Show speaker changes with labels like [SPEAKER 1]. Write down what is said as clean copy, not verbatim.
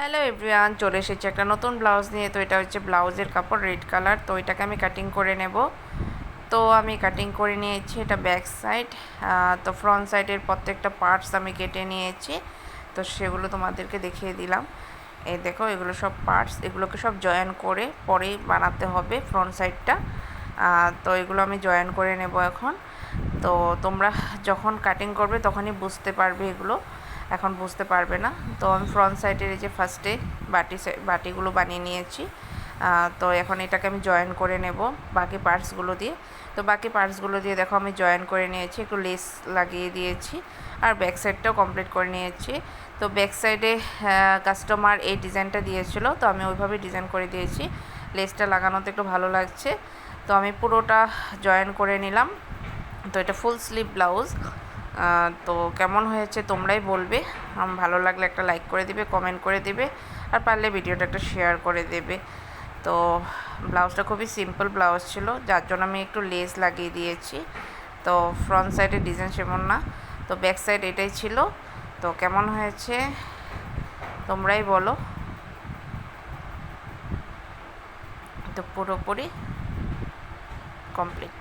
[SPEAKER 1] Hello everyone, চলে এসেছি একটা নতুন ব্লাউজ নিয়ে। তো এটা হচ্ছে ব্লাউজের কাপড় রেড কালার। তো এটাকে আমি কাটিং করে নেব। তো আমি কাটিং করে নিয়েছি, এটা ব্যাক সাইড। তো ফ্রন্ট সাইডের প্রত্যেকটা পার্টস আমি কেটে নিয়েছি। তো সেগুলো তোমাদেরকে দেখিয়ে দিলাম। এই দেখো, এগুলো সব পার্টস, এগুলোকে সব জয়েন করে পরেই বানাতে হবে ফ্রন্ট সাইডটা। তো এগুলো আমি জয়েন করে নেব এখন। তো তোমরা যখন কাটিং করবে তখনই বুঝতে পারবে এগুলো, এখন বুঝতে পারবে না। তো আমি ফ্রন্ট সাইডের এই যে ফার্স্টে বাটিগুলো বানিয়ে নিয়েছি। তো এখন এটাকে আমি জয়েন করে নেব বাকি পার্টসগুলো দিয়ে। তো বাকি পার্টসগুলো দিয়ে দেখো আমি জয়েন করে নিয়েছি, একটু লেস লাগিয়ে দিয়েছি, আর ব্যাক সাইডটাও কমপ্লিট করে নিয়েছি। তো ব্যাক সাইডে কাস্টমার এই ডিজাইনটা দিয়েছিল, তো আমি ওইভাবে ডিজাইন করে দিয়েছি। লেসটা লাগানোতে একটু ভালো লাগছে। তো আমি পুরোটা জয়েন করে নিলাম। তো এটা ফুল স্লিভ ব্লাউজ। তো কেমন হয়েছে তোমরাই বলবে। ভালো লাগলে একটা লাইক করে দিবে, কমেন্ট করে দিবে, আর পারলে ভিডিওটা একটা শেয়ার করে দেবে। তো ব্লাউজটা খুবই সিম্পল ব্লাউজ ছিল, যার জন্য আমি একটু লেস লাগিয়ে দিয়েছি। তো ফ্রন্ট সাইডের ডিজাইন সেমন না, তো ব্যাক সাইড এটাই ছিল। তো কেমন হয়েছে তোমরাই বলো। তো পুরোপুরি কমপ্লিট।